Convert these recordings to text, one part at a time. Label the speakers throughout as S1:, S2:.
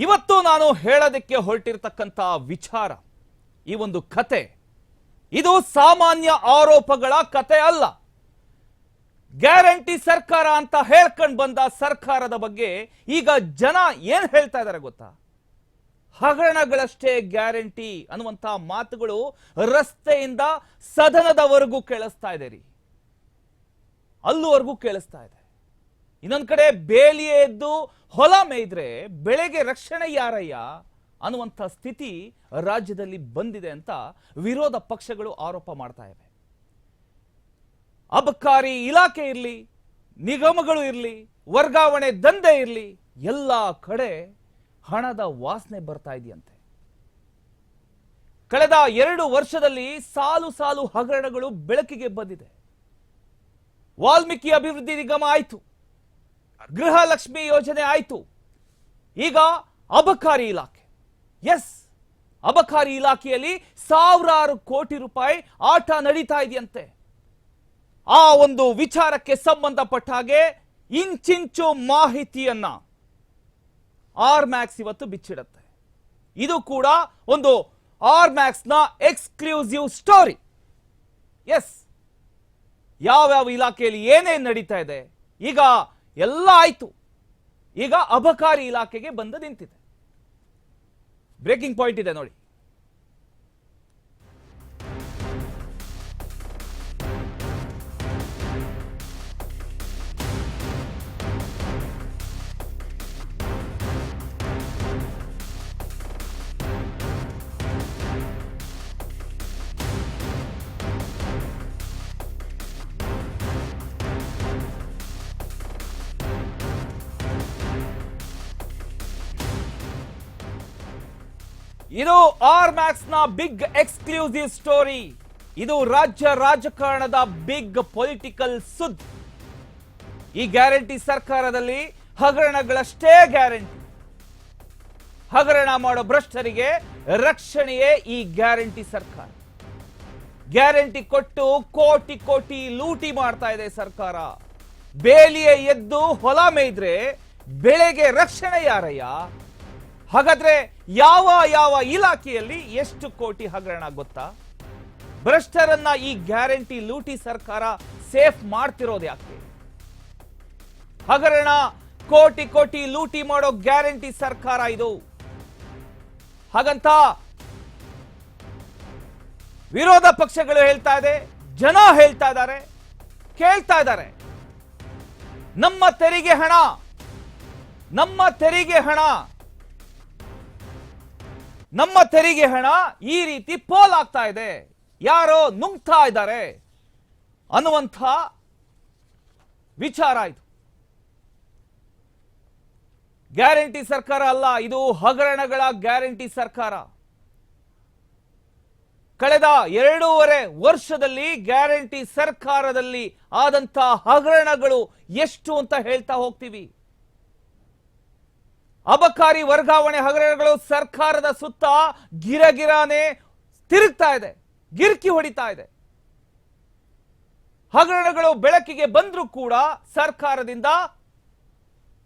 S1: ಇವತ್ತು ನಾನು ಹೇಳೋದಕ್ಕೆ ಹೊರಟಿರತಕ್ಕಂತ ವಿಚಾರ, ಈ ಒಂದು ಕತೆ, ಇದು ಸಾಮಾನ್ಯ ಆರೋಪಗಳ ಕತೆ ಅಲ್ಲ. ಗ್ಯಾರಂಟಿ ಸರ್ಕಾರ ಅಂತ ಹೇಳ್ಕೊಂಡು ಬಂದ ಸರ್ಕಾರದ ಬಗ್ಗೆ ಈಗ ಜನ ಏನ್ ಹೇಳ್ತಾ ಇದ್ದಾರೆ ಗೊತ್ತಾ? ಹಗರಣಗಳಷ್ಟೇ ಗ್ಯಾರಂಟಿ ಅನ್ನುವಂತ ಮಾತುಗಳು ರಸ್ತೆಯಿಂದ ಸದನದವರೆಗೂ ಕೇಳಿಸ್ತಾ ಇದೆ ರೀ, ಅಲ್ಲುವರೆಗೂ ಕೇಳಿಸ್ತಾ ಇದೆ. ಇನ್ನೊಂದ್ ಕಡೆ ಬೇಲಿಯೇ ಎದ್ದು ಹೊಲ ಮೇಯ್ದ್ರೆ ಬೆಳೆಗೆ ರಕ್ಷಣೆ ಯಾರಯ್ಯ ಅನ್ನುವಂಥ ಸ್ಥಿತಿ ರಾಜ್ಯದಲ್ಲಿ ಬಂದಿದೆ ಅಂತ ವಿರೋಧ ಪಕ್ಷಗಳು ಆರೋಪ ಮಾಡ್ತಾ ಇವೆ. ಅಬಕಾರಿ ಇಲಾಖೆ ಇರಲಿ, ನಿಗಮಗಳು ಇರಲಿ, ವರ್ಗಾವಣೆ ದಂಧೆ ಇರಲಿ, ಎಲ್ಲ ಕಡೆ ಹಣದ ವಾಸನೆ ಬರ್ತಾ ಇದೆಯಂತೆ. ಕಳೆದ 2 ವರ್ಷದಲ್ಲಿ ಸಾಲು ಸಾಲು ಹಗರಣಗಳು ಬೆಳಕಿಗೆ ಬಂದಿದೆ. ವಾಲ್ಮೀಕಿ ಅಭಿವೃದ್ಧಿ ನಿಗಮ ಆಯ್ತು, ಗೃಹಲಕ್ಷ್ಮಿ ಯೋಜನೆ ಆಯ್ತು, ಈಗ ಅಬಕಾರಿ ಇಲಾಖೆ. ಎಸ್, ಅಬಕಾರಿ ಇಲಾಖೆಯಲ್ಲಿ ಸಾವಿರಾರು ಕೋಟಿ ರೂಪಾಯಿ ಆಟ ನಡೀತಾ ಇದೆಯಂತೆ. ಆ ಒಂದು ವಿಚಾರಕ್ಕೆ ಸಂಬಂಧಪಟ್ಟ ಹಾಗೆ ಇಂಚಿಂಚು ಮಾಹಿತಿಯನ್ನ ಆರ್ ಮ್ಯಾಕ್ಸ್ ಇವತ್ತು ಬಿಚ್ಚಿಡುತ್ತೆ. ಇದು ಕೂಡ ಒಂದು ಆರ್ ಮ್ಯಾಕ್ಸ್ ನ ಎಕ್ಸ್ಕ್ಲೂಸಿವ್ ಸ್ಟೋರಿ. ಎಸ್, ಯಾವ್ಯಾವ ಇಲಾಖೆಯಲ್ಲಿ ಏನೇನ್ ನಡೀತಾ ಇದೆ, ಈಗ ಎಲ್ಲ ಆಯ್ತು, ಈಗ ಅಬಕಾರಿ ಇಲಾಖೆಗೆ ಬಂದು ನಿಂತಿದೆ. ಬ್ರೇಕಿಂಗ್ ಪಾಯಿಂಟ್ ಇದೆ ನೋಡಿ. ಇದು ಆರ್ ಮ್ಯಾಕ್ಸ್ ನ ಬಿಗ್ ಎಕ್ಸ್ಕ್ಲೂಸಿವ್ ಸ್ಟೋರಿ. ಇದು ರಾಜ್ಯ ರಾಜಕಾರಣದ ಬಿಗ್ ಪೊಲಿಟಿಕಲ್ ಸುದ್ದಿ. ಈ ಗ್ಯಾರಂಟಿ ಸರ್ಕಾರದಲ್ಲಿ ಹಗರಣಗಳಷ್ಟೇ ಗ್ಯಾರಂಟಿ. ಹಗರಣ ಮಾಡೋ ಭ್ರಷ್ಟರಿಗೆ ರಕ್ಷಣೆಯೇ ಈ ಗ್ಯಾರಂಟಿ ಸರ್ಕಾರ. ಗ್ಯಾರಂಟಿ ಕೊಟ್ಟು ಕೋಟಿ ಕೋಟಿ ಲೂಟಿ ಮಾಡ್ತಾ ಇದೆ ಸರ್ಕಾರ. ಬೇಲಿಯೇ ಎದ್ದು ಹೊಲ ಮೇಯ್ದ್ರೆ ಬೆಳೆಗೆ ರಕ್ಷಣೆ ಯಾರಯ್ಯ? ಹಾಗಾದ್ರೆ ಯಾವ ಯಾವ ಇಲಾಖೆಯಲ್ಲಿ ಎಷ್ಟು ಕೋಟಿ ಹಗರಣ ಗೊತ್ತಾ? ಭ್ರಷ್ಟರನ್ನ ಈ ಗ್ಯಾರಂಟಿ ಲೂಟಿ ಸರ್ಕಾರ ಸೇಫ್ ಮಾಡ್ತಿರೋದು ಯಾಕೆ? ಹಗರಣ ಕೋಟಿ ಕೋಟಿ ಲೂಟಿ ಮಾಡೋ ಗ್ಯಾರಂಟಿ ಸರ್ಕಾರ ಇದು. ಹಾಗಂತ ವಿರೋಧ ಪಕ್ಷಗಳು ಹೇಳ್ತಾ ಇದೆ, ಜನ ಹೇಳ್ತಾ ಇದ್ದಾರೆ, ಕೇಳ್ತಾ ಇದ್ದಾರೆ. ನಮ್ಮ ತೆರಿಗೆ ಹಣ, ನಮ್ಮ ತೆರಿಗೆ ಹಣ, ನಮ್ಮ ತೆರಿಗೆ ಹಣ ಈ ರೀತಿ ಪೋಲ್ ಆಗ್ತಾ ಇದೆ, ಯಾರೋ ನುಂಗ್ತಾ ಇದ್ದಾರೆ ಅನ್ನುವಂಥ ವಿಚಾರ ಇದು. ಗ್ಯಾರಂಟಿ ಸರ್ಕಾರ ಅಲ್ಲ, ಇದು ಹಗರಣಗಳ ಗ್ಯಾರಂಟಿ ಸರ್ಕಾರ. ಕಳೆದ 2.5 ವರ್ಷದಲ್ಲಿ ಗ್ಯಾರಂಟಿ ಸರ್ಕಾರದಲ್ಲಿ ಆದಂತ ಹಗರಣಗಳು ಎಷ್ಟು ಅಂತ ಹೇಳ್ತಾ ಹೋಗ್ತೀವಿ. ಅಬಕಾರಿ ವರ್ಗಾವಣೆ ಹಗರಣಗಳು ಸರ್ಕಾರದ ಸುತ್ತ ಗಿರಗಿರಾನೆ ತಿರುಗ್ತಾ ಇದೆ, ಗಿರ್ಕಿ ಹೊಡಿತಾ ಇದೆ. ಹಗರಣಗಳು ಬೆಳಕಿಗೆ ಬಂದ್ರೂ ಕೂಡ ಸರ್ಕಾರದಿಂದ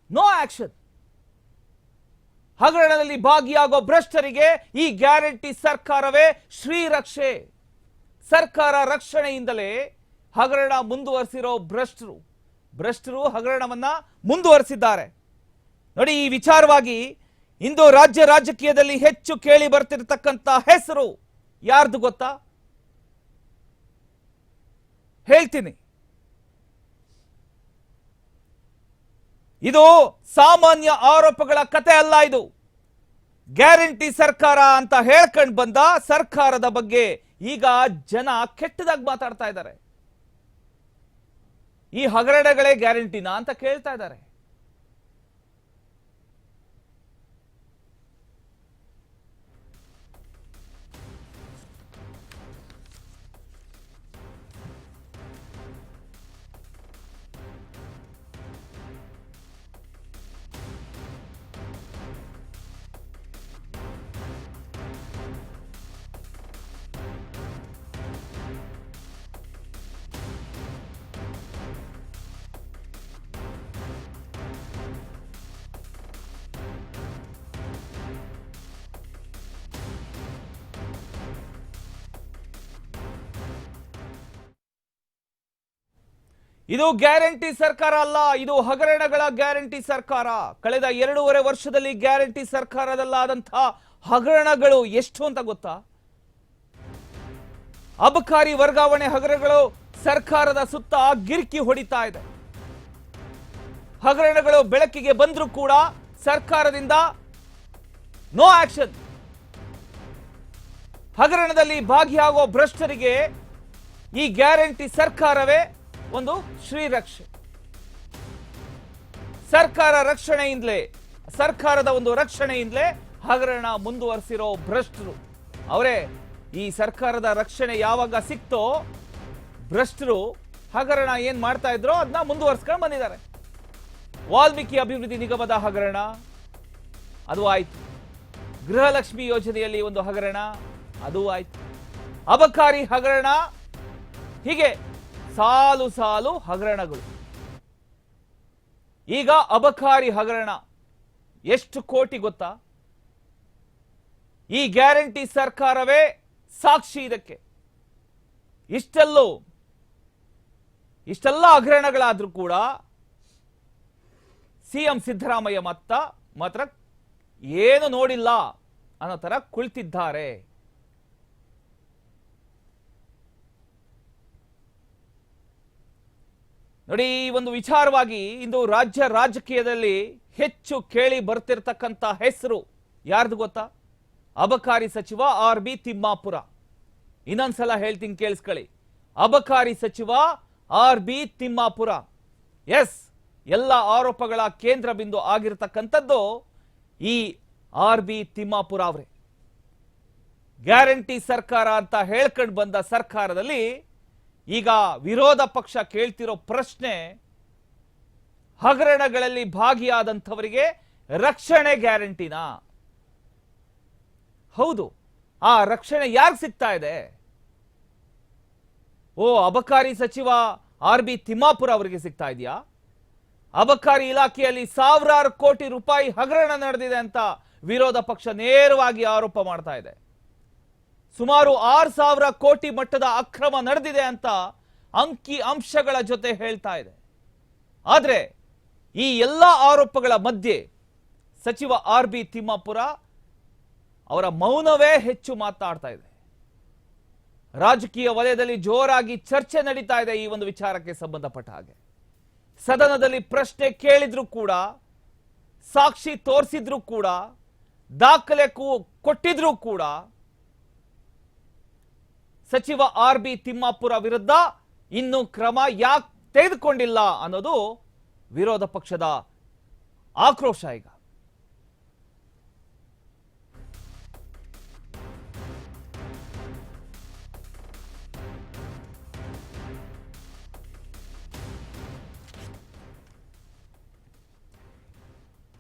S1: ನೋ ಆಕ್ಷನ್. ಹಗರಣದಲ್ಲಿ ಭಾಗಿಯಾಗೋ ಭ್ರಷ್ಟರಿಗೆ ಈ ಗ್ಯಾರಂಟಿ ಸರ್ಕಾರವೇ ಶ್ರೀರಕ್ಷೆ. ಸರ್ಕಾರ ರಕ್ಷಣೆಯಿಂದಲೇ ಹಗರಣ ಮುಂದುವರಿಸಿರೋ ಭ್ರಷ್ಟರು ಹಗರಣವನ್ನ ಮುಂದುವರಿಸಿದ್ದಾರೆ. ನೋಡಿ, ಈ ವಿಚಾರವಾಗಿ ಇಂದು ರಾಜ್ಯ ರಾಜಕೀಯದಲ್ಲಿ ಹೆಚ್ಚು ಕೇಳಿ ಬರ್ತಿರತಕ್ಕಂತ ಹೆಸರು ಯಾರ್ದು ಗೊತ್ತಾ? ಹೇಳ್ತೀನಿ. ಇದು ಸಾಮಾನ್ಯ ಆರೋಪಗಳ ಕತೆ ಅಲ್ಲ. ಇದು ಗ್ಯಾರಂಟಿ ಸರ್ಕಾರ ಅಂತ ಹೇಳ್ಕೊಂಡು ಬಂದ ಸರ್ಕಾರದ ಬಗ್ಗೆ ಈಗ ಜನ ಕೆಟ್ಟದಾಗಿ ಮಾತಾಡ್ತಾ ಇದ್ದಾರೆ. ಈ ಹಗರಣಗಳೇ ಗ್ಯಾರಂಟಿನಾ ಅಂತ ಕೇಳ್ತಾ ಇದ್ದಾರೆ. ಇದು ಗ್ಯಾರಂಟಿ ಸರ್ಕಾರ ಅಲ್ಲ, ಇದು ಹಗರಣಗಳ ಗ್ಯಾರಂಟಿ ಸರ್ಕಾರ. ಕಳೆದ 2.5 ವರ್ಷದಲ್ಲಿ ಗ್ಯಾರಂಟಿ ಸರ್ಕಾರದಲ್ಲಾದಂತಹ ಹಗರಣಗಳು ಎಷ್ಟು ಅಂತ ಗೊತ್ತಾ? ಅಬಕಾರಿ ವರ್ಗಾವಣೆ ಹಗರಣಗಳು ಸರ್ಕಾರದ ಸುತ್ತ ಗಿರ್ಕಿ ಹೊಡಿತಾ ಇದೆ. ಹಗರಣಗಳು ಬೆಳಕಿಗೆ ಬಂದರೂ ಕೂಡ ಸರ್ಕಾರದಿಂದ ನೋ ಆಕ್ಷನ್. ಹಗರಣದಲ್ಲಿ ಭಾಗಿಯಾಗುವ ಭ್ರಷ್ಟರಿಗೆ ಈ ಗ್ಯಾರಂಟಿ ಸರ್ಕಾರವೇ ಒಂದು ಶ್ರೀರಕ್ಷೆ. ಸರ್ಕಾರದ ಒಂದು ರಕ್ಷಣೆಯಿಂದಲೇ ಹಗರಣ ಮುಂದುವರಿಸಿರೋ ಭ್ರಷ್ಟರು ಅವರೇ. ಈ ಸರ್ಕಾರದ ರಕ್ಷಣೆ ಯಾವಾಗ ಸಿಕ್ತೋ ಭ್ರಷ್ಟರು ಹಗರಣ ಏನ್ ಮಾಡ್ತಾ ಇದ್ರೋ ಅದನ್ನ ಮುಂದುವರಿಸ್ಕೊಂಡು ಬಂದಿದ್ದಾರೆ. ವಾಲ್ಮೀಕಿ ಅಭಿವೃದ್ಧಿ ನಿಗಮದ ಹಗರಣ ಅದು ಆಯ್ತು, ಗೃಹಲಕ್ಷ್ಮಿ ಯೋಜನೆಯಲ್ಲಿ ಒಂದು ಹಗರಣ ಅದು ಆಯ್ತು, ಅಬಕಾರಿ ಹಗರಣ, ಹೀಗೆ ಸಾಲು ಸಾಲು ಹಗರಣಗಳು. ಈಗ ಅಬಕಾರಿ ಹಗರಣ ಎಷ್ಟು ಕೋಟಿ ಗೊತ್ತಾ? ಈ ಗ್ಯಾರಂಟಿ ಸರ್ಕಾರವೇ ಸಾಕ್ಷಿ ಇದಕ್ಕೆ. ಇಷ್ಟೆಲ್ಲ ಹಗರಣಗಳಾದ್ರೂ ಕೂಡ ಸಿಎಂ ಸಿದ್ದರಾಮಯ್ಯ ಮಾತ್ರ ಏನು ನೋಡಿಲ್ಲ ಅನ್ನೋ ತರ ಕುಳಿತಿದ್ದಾರೆ. ನೋಡಿ, ಈ ಒಂದು ವಿಚಾರವಾಗಿ ಇಂದು ರಾಜಕೀಯದಲ್ಲಿ ಹೆಚ್ಚು ಕೇಳಿ ಬರ್ತಿರ್ತಕ್ಕಂಥ ಹೆಸರು ಯಾರ್ದು ಗೊತ್ತಾ? ಅಬಕಾರಿ ಸಚಿವ RB ತಿಮ್ಮಾಪುರ. ಇನ್ನೊಂದ್ಸಲ ಹೇಳ್ತೀನಿ ಕೇಳಿಸ್ಕೊಳ್ಳಿ, ಅಬಕಾರಿ ಸಚಿವ RB ತಿಮ್ಮಾಪುರ. ಎಸ್, ಎಲ್ಲ ಆರೋಪಗಳ ಕೇಂದ್ರ ಬಿಂದು ಆಗಿರತಕ್ಕಂಥದ್ದು ಈ RB ತಿಮ್ಮಾಪುರ ಅವರೇ. ಗ್ಯಾರಂಟಿ ಸರ್ಕಾರ ಅಂತ ಹೇಳ್ಕೊಂಡು ಬಂದ ಸರ್ಕಾರದಲ್ಲಿ ಈಗ ವಿರೋಧ ಪಕ್ಷ ಕೇಳ್ತಿರೋ ಪ್ರಶ್ನೆ, ಹಗರಣಗಳಲ್ಲಿ ಭಾಗಿಯಾದಂಥವರಿಗೆ ರಕ್ಷಣೆ ಗ್ಯಾರಂಟಿನಾ? ಹೌದು, ಆ ರಕ್ಷಣೆ ಯಾರಿಗೆ ಸಿಗ್ತಾ ಇದೆ? ಅಬಕಾರಿ ಸಚಿವ RB ತಿಮ್ಮಾಪುರ ಅವರಿಗೆ ಸಿಗ್ತಾ ಇದೆಯಾ? ಅಬಕಾರಿ ಇಲಾಖೆಯಲ್ಲಿ ಸಾವಿರಾರು ಕೋಟಿ ರೂಪಾಯಿ ಹಗರಣ ನಡೆದಿದೆ ಅಂತ ವಿರೋಧ ಪಕ್ಷ ನೇರವಾಗಿ ಆರೋಪ ಮಾಡ್ತಾ ಇದೆ. ಸುಮಾರು 6,000 ಕೋಟಿ ಮಟ್ಟದ ಅಕ್ರಮ ನಡೆದಿದೆ ಅಂತ ಅಂಕಿ ಅಂಶಗಳ ಜೊತೆ ಹೇಳ್ತಾ ಇದೆ. ಆದರೆ ಈ ಎಲ್ಲ ಆರೋಪಗಳ ಮಧ್ಯೆ ಸಚಿವ RB ತಿಮ್ಮಾಪುರ ಅವರ ಮೌನವೇ ಹೆಚ್ಚು ಮಾತನಾಡ್ತಾ ಇದೆ. ರಾಜಕೀಯ ವಲಯದಲ್ಲಿ ಜೋರಾಗಿ ಚರ್ಚೆ ನಡೀತಾ ಇದೆ ಈ ಒಂದು ವಿಚಾರಕ್ಕೆ ಸಂಬಂಧಪಟ್ಟ ಹಾಗೆ. ಸದನದಲ್ಲಿ ಪ್ರಶ್ನೆ ಕೇಳಿದ್ರು ಕೂಡ, ಸಾಕ್ಷಿ ತೋರಿಸಿದ್ರು ಕೂಡ, ದಾಖಲೆ ಕೊಟ್ಟಿದ್ರು ಕೂಡ ಸಚಿವ RB ತಿಮ್ಮಾಪುರ ವಿರುದ್ಧ ಇನ್ನೂ ಕ್ರಮ ಯಾಕೆ ತೆಗೆದುಕೊಂಡಿಲ್ಲ ಅನ್ನೋದು ವಿರೋಧ ಪಕ್ಷದ ಆಕ್ರೋಶ. ಈಗ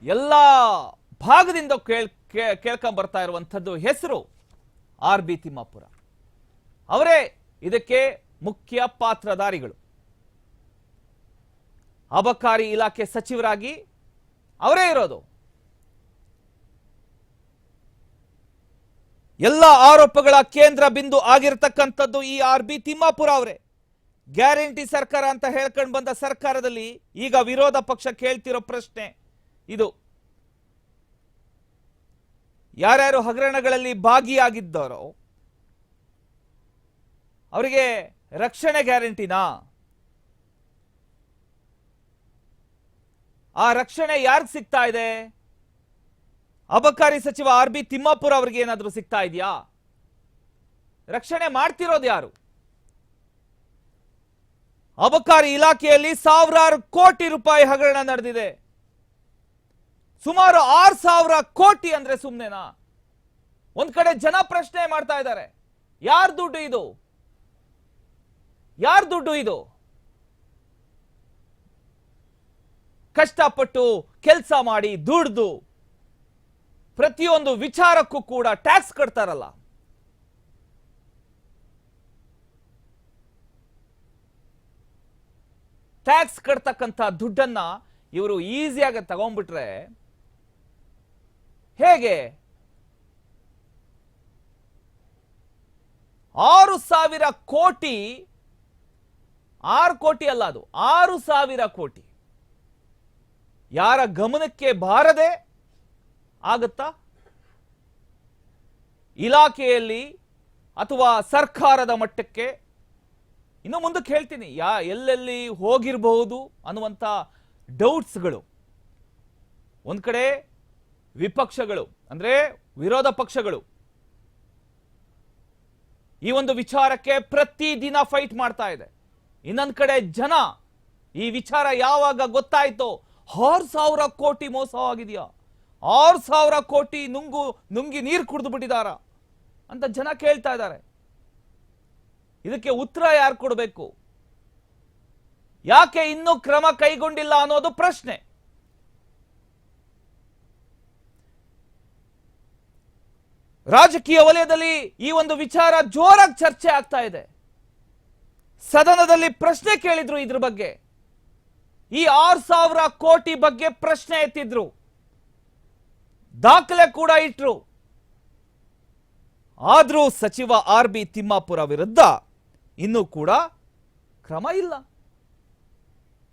S1: ಎಲ್ಲ ಭಾಗದಿಂದ ಕೇಳ್ಕೊಂಡ್ ಬರ್ತಾ ಇರುವಂಥದ್ದು ಹೆಸರು RB ತಿಮ್ಮಾಪುರ ಅವರೇ. ಇದಕ್ಕೆ ಮುಖ್ಯ ಪಾತ್ರಧಾರಿಗಳು. ಅಬಕಾರಿ ಇಲಾಖೆ ಸಚಿವರಾಗಿ ಅವರೇ ಇರೋದು. ಎಲ್ಲ ಆರೋಪಗಳ ಕೇಂದ್ರ ಬಿಂದು ಆಗಿರತಕ್ಕಂಥದ್ದು ಈ RB ತಿಮ್ಮಾಪುರ ಅವರೇ. ಗ್ಯಾರಂಟಿ ಸರ್ಕಾರ ಅಂತ ಹೇಳ್ಕೊಂಡು ಬಂದ ಸರ್ಕಾರದಲ್ಲಿ ಈಗ ವಿರೋಧ ಪಕ್ಷ ಕೇಳ್ತಿರೋ ಪ್ರಶ್ನೆ ಇದು, ಯಾರ್ಯಾರು ಹಗರಣಗಳಲ್ಲಿ ಭಾಗಿಯಾಗಿದ್ದಾರೋ ಅವರಿಗೆ ರಕ್ಷಣೆ ಗ್ಯಾರಂಟಿನಾ? ಆ ರಕ್ಷಣೆ ಯಾರಿಗೆ ಸಿಗ್ತಾ ಇದೆ? ಅಬಕಾರಿ ಸಚಿವ RB ತಿಮ್ಮಾಪುರ ಅವರಿಗೆ ಏನಾದರೂ ಸಿಗ್ತಾ ಇದೆಯಾ? ರಕ್ಷಣೆ ಮಾಡ್ತಿರೋದು ಯಾರು? ಅಬಕಾರಿ ಇಲಾಖೆಯಲ್ಲಿ ಸಾವಿರಾರು ಕೋಟಿ ರೂಪಾಯಿ ಹಗರಣ ನಡೆದಿದೆ. ಸುಮಾರು 6,000 ಕೋಟಿ ಅಂದ್ರೆ ಸುಮ್ಮನೆನಾ? ಒಂದ್ ಕಡೆ ಜನ ಪ್ರಶ್ನೆ ಮಾಡ್ತಾ ಇದ್ದಾರೆ, ಯಾರ ದುಡ್ಡು ಇದು? ಯಾರ ದುಡ್ಡು ಇದು? ಕಷ್ಟಪಟ್ಟು ಕೆಲಸ ಮಾಡಿ ದುಡ್ದು ಪ್ರತಿಯೊಂದು ವಿಚಾರಕ್ಕೂ ಕೂಡ ಟ್ಯಾಕ್ಸ್ ಕಟ್ತಾರಲ್ಲ, ಟ್ಯಾಕ್ಸ್ ಕಟ್ತಕ್ಕಂಥ ದುಡ್ಡನ್ನ ಇವರು ಈಸಿಯಾಗಿ ತಗೊಂಡ್ಬಿಟ್ರೆ ಹೇಗೆ? 6,000 ಕೋಟಿ 6 ಕೋಟಿ ಅಲ್ಲ, ಅದು 6,000 ಕೋಟಿ ಯಾರ ಗಮನಕ್ಕೆ ಬಾರದೆ ಆಗತ್ತಾ? ಇಲಾಖೆಯಲ್ಲಿ ಅಥವಾ ಸರ್ಕಾರದ ಮಟ್ಟಕ್ಕೆ ಇನ್ನು ಮುಂದಕ್ಕೆ ಹೇಳ್ತೀನಿ ಎಲ್ಲೆಲ್ಲಿ ಹೋಗಿರಬಹುದು ಅನ್ನುವಂಥ ಡೌಟ್ಸ್ಗಳು. ಒಂದ್ ಕಡೆ ವಿಪಕ್ಷಗಳು ಅಂದ್ರೆ ವಿರೋಧ ಪಕ್ಷಗಳು ಈ ಒಂದು ವಿಚಾರಕ್ಕೆ ಪ್ರತಿದಿನ ಫೈಟ್ ಮಾಡ್ತಾ ಇದೆ. ಇನ್ನೊಂದ್ ಕಡೆ ಜನ ಈ ವಿಚಾರ ಯಾವಾಗ ಗೊತ್ತಾಯ್ತೋ 6,000 ಕೋಟಿ ಮೋಸವಾಗಿದೆಯಾ, 6,000 ಕೋಟಿ ನುಂಗಿ ನೀರು ಕುಡಿದು ಬಿಟ್ಟಿದಾರ ಅಂತ ಜನ ಕೇಳ್ತಾ ಇದ್ದಾರೆ. ಇದಕ್ಕೆ ಉತ್ತರ ಯಾರು ಕೊಡಬೇಕು? ಯಾಕೆ ಇನ್ನೂ ಕ್ರಮ ಕೈಗೊಂಡಿಲ್ಲ ಅನ್ನೋದು ಪ್ರಶ್ನೆ. ರಾಜಕೀಯ ವಲಯದಲ್ಲಿ ಈ ಒಂದು ವಿಚಾರ ಜೋರಾಗಿ ಚರ್ಚೆ ಆಗ್ತಾ ಇದೆ. ಸದನದಲ್ಲಿ ಪ್ರಶ್ನೆ ಕೇಳಿದ್ರು ಇದ್ರ ಬಗ್ಗೆ, ಈ 6,000 ಕೋಟಿ ಬಗ್ಗೆ ಪ್ರಶ್ನೆ ಎತ್ತಿದ್ರು, ದಾಖಲೆ ಕೂಡ ಇಟ್ರು. ಆದ್ರೂ ಸಚಿವ RB ತಿಮ್ಮಾಪುರ ವಿರುದ್ಧ ಇನ್ನೂ ಕೂಡ ಕ್ರಮ ಇಲ್ಲ.